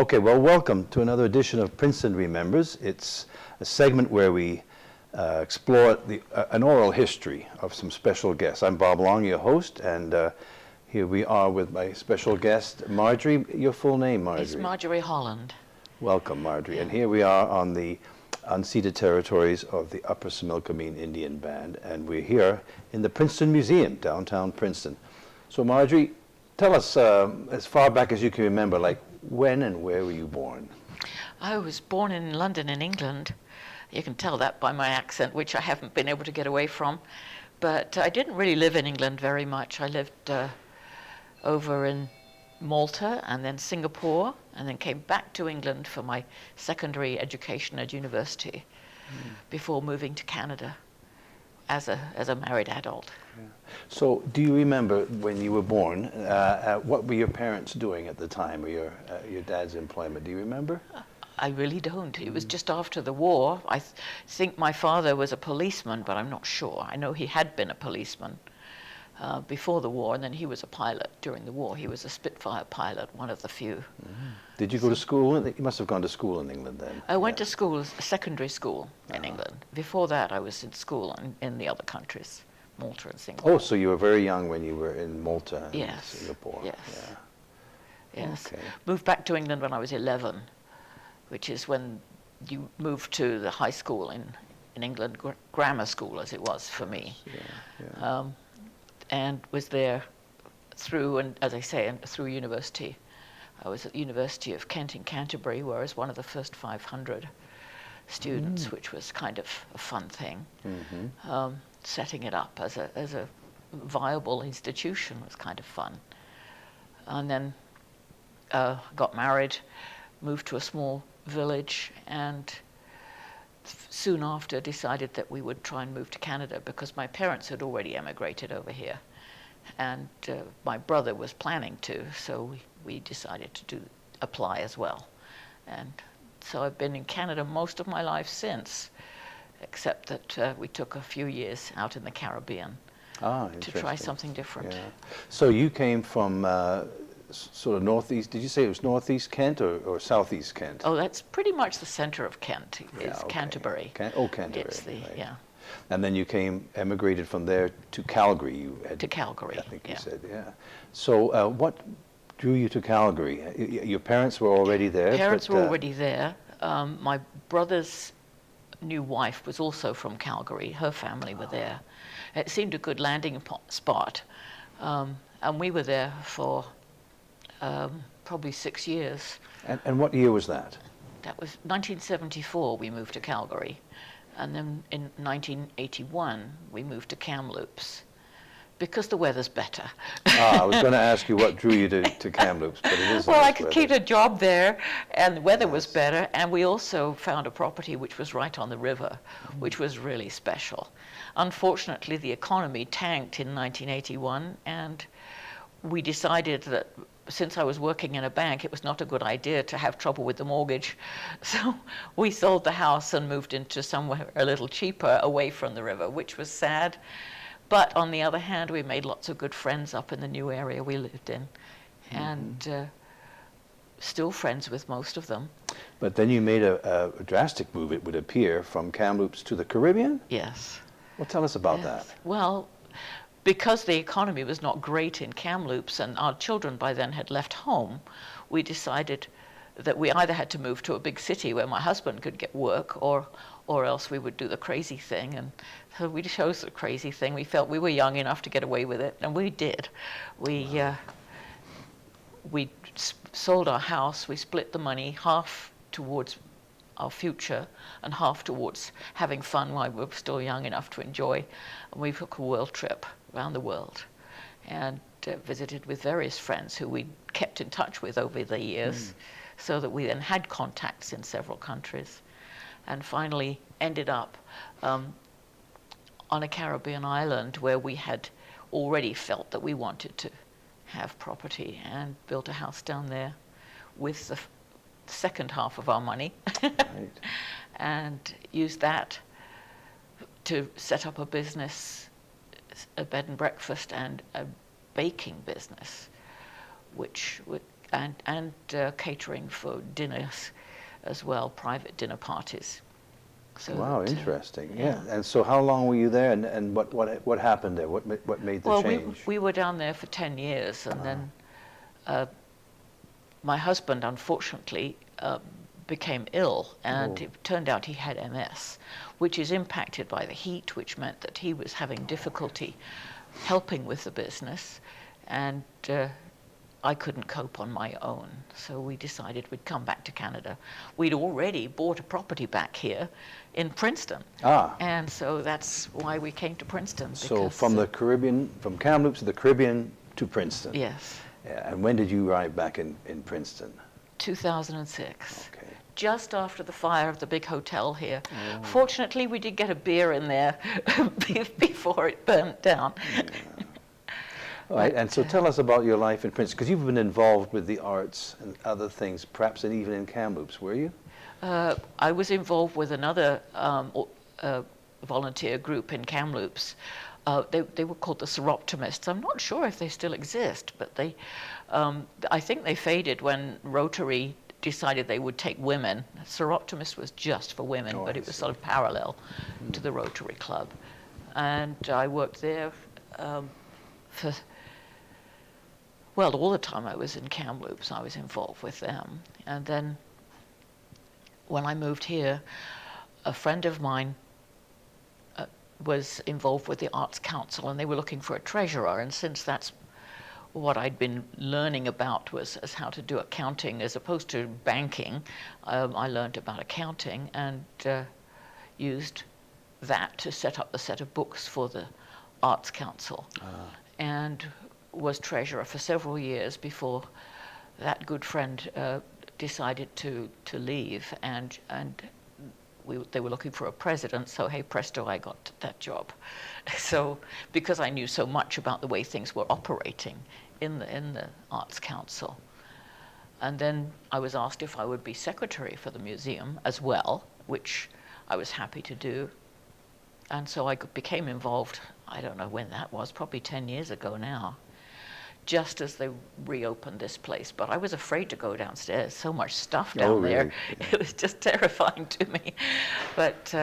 Okay, well, welcome to another edition of Princeton Remembers. It's a segment where we explore an oral history of some special guests. I'm Bob Long, your host, and here we are with my special guest, Marjorie. Your full name, Marjorie? It's Marjorie Holland. Welcome, Marjorie. And here we are on the unceded territories of the Upper Similkameen Indian Band, and we're here in the Princeton Museum, downtown Princeton. So, Marjorie, tell us, as far back as you can remember, like, when and where were you born? I was born in London, in England. You can tell that by my accent, which I haven't been able to get away from. But I didn't really live in England very much. I lived over in Malta and then Singapore, and then came back to England for my secondary education at university before moving to Canada as a married adult. Yeah. So do you remember when you were born, what were your parents doing at the time, or your dad's employment? Do you remember? I really don't. It was just after the war. I think my father was a policeman, but I'm not sure. I know he had been a policeman before the war, and then he was a pilot during the war. He was a Spitfire pilot, one of the few. Did you go to school? You must have gone to school in England then. I went to school, secondary school in England. Before that, I was in school in the other countries, Malta and Singapore. Oh, so you were very young when you were in Malta and Yes. Singapore. Yes. Yeah. Yes. Okay. Moved back to England when I was 11, which is when you moved to the high school in England, grammar school as it was for me. Yeah. And was there through, and as I say, through university. I was at the University of Kent in Canterbury, where I was one of the first 500 students, which was kind of a fun thing. Setting it up as a viable institution was kind of fun. And then got married, moved to a small village, and soon after decided that we would try and move to Canada because my parents had already emigrated over here, and my brother was planning to, so we decided to apply as well. And so I've been in Canada most of my life since, except that we took a few years out in the Caribbean to try something different. Yeah. So you came from sort of northeast, did you say it was northeast Kent or southeast Kent? Oh, that's pretty much the center of Kent, is okay. Canterbury. Canterbury. It's right. Yeah. And then you emigrated from there to Calgary. To Calgary, I think you said, yeah. So what drew you to Calgary? Your parents were already there? Parents were already there. My brother's new wife was also from Calgary. Her family were there. It seemed a good landing spot. And we were there for probably 6 years. And what year was that? That was 1974 we moved to Calgary. And then in 1981 we moved to Kamloops because the weather's better. I was going to ask you what drew you to Kamloops, but it is. Well, I could keep a job there, and the weather was better, and we also found a property which was right on the river, which was really special. Unfortunately, the economy tanked in 1981, and we decided that since I was working in a bank, it was not a good idea to have trouble with the mortgage. So we sold the house and moved into somewhere a little cheaper away from the river, which was sad. But on the other hand, we made lots of good friends up in the new area we lived in, and still friends with most of them. But then you made a drastic move, it would appear, from Kamloops to the Caribbean? Yes. Well, tell us about that. Well, because the economy was not great in Kamloops and our children by then had left home, we decided that we either had to move to a big city where my husband could get work, or else we would do the crazy thing. And so we chose the crazy thing. We felt we were young enough to get away with it, and we did. We sold our house. We split the money, half towards our future and half towards having fun while we were still young enough to enjoy. And we took a world trip around the world and visited with various friends who we kept in touch with over the years, so that we then had contacts in several countries, and finally ended up on a Caribbean island where we had already felt that we wanted to have property, and built a house down there with the second half of our money. Right. And used that to set up a business, a bed and breakfast and a baking business, which and catering for dinners as well, private dinner parties. So Wow, that, interesting. Yeah. And so how long were you there, and what happened there? What made the well, change? we were down there for 10 years, and then my husband, unfortunately, became ill, and it turned out he had MS, which is impacted by the heat, which meant that he was having difficulty helping with the business, and I couldn't cope on my own. So we decided we'd come back to Canada. We'd already bought a property back here in Princeton. And so that's why we came to Princeton. So from the Caribbean, from Kamloops to the Caribbean to Princeton. Yes. Yeah, and when did you arrive back in Princeton? 2006. Okay. Just after the fire of the big hotel here. Fortunately, we did get a beer in there before it burnt down. Yeah. All right, and so tell us about your life in Princeton, because you've been involved with the arts and other things, perhaps and even in Kamloops, were you? I was involved with another volunteer group in Kamloops. They were called the Seroptimists. I'm not sure if they still exist, but they, I think they faded when Rotary decided they would take women. Seroptimist was just for women, but it was sort of parallel to the Rotary Club. And I worked there for, well, all the time I was in Kamloops, I was involved with them. And then when I moved here, a friend of mine was involved with the Arts Council, and they were looking for a treasurer. And since that's what I'd been learning about was as how to do accounting as opposed to banking, I learned about accounting and used that to set up a set of books for the Arts Council, and was treasurer for several years before that good friend decided to leave, and they were looking for a president, so hey presto, I got that job. So because I knew so much about the way things were operating in the Arts Council. And then I was asked if I would be secretary for the museum as well, which I was happy to do. And so I became involved, I don't know when that was, probably 10 years ago now, just as they reopened this place. But I was afraid to go downstairs, so much stuff down there. It was just terrifying to me. But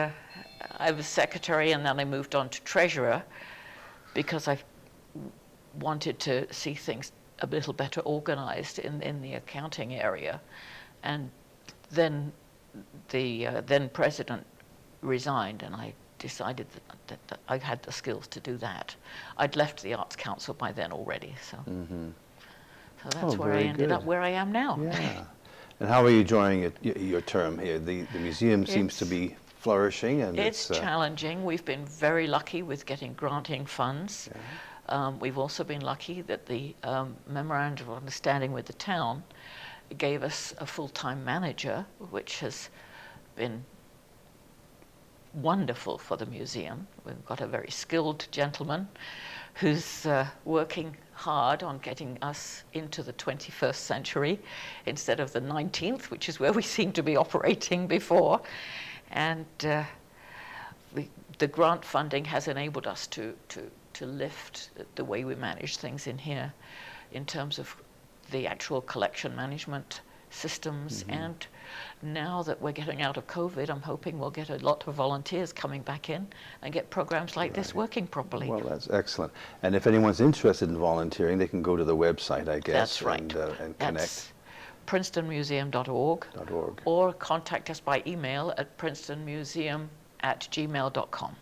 I was secretary, and then I moved on to treasurer because I wanted to see things a little better organized in the accounting area. And then the then president resigned, and I decided that I had the skills to do that. I'd left the Arts Council by then already, so so that's where I ended up where I am now. Yeah. And how are you enjoying your term here? The museum seems to be flourishing, and it's challenging. We've been very lucky with getting granting funds. We've also been lucky that the memorandum of understanding with the town gave us a full-time manager, which has been wonderful for the museum. We've got a very skilled gentleman who's working hard on getting us into the 21st century instead of the 19th, which is where we seem to be operating before. And the grant funding has enabled us to lift the way we manage things in here in terms of the actual collection management systems. And now that we're getting out of COVID, I'm hoping we'll get a lot of volunteers coming back in and get programs like this working properly. Well, that's excellent. And if anyone's interested in volunteering, they can go to the website, I guess. That's right. And connect. That's princetonmuseum.org. Or contact us by email at princetonmuseum@gmail.com.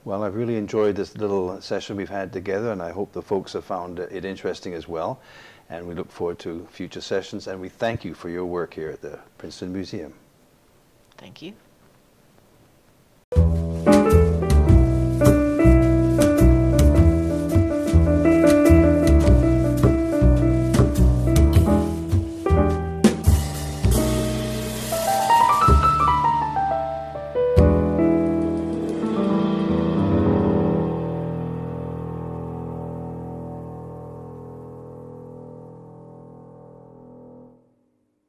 Well, I've really enjoyed this little session we've had together, and I hope the folks have found it interesting as well. And we look forward to future sessions, and we thank you for your work here at the Princeton Museum. Thank you.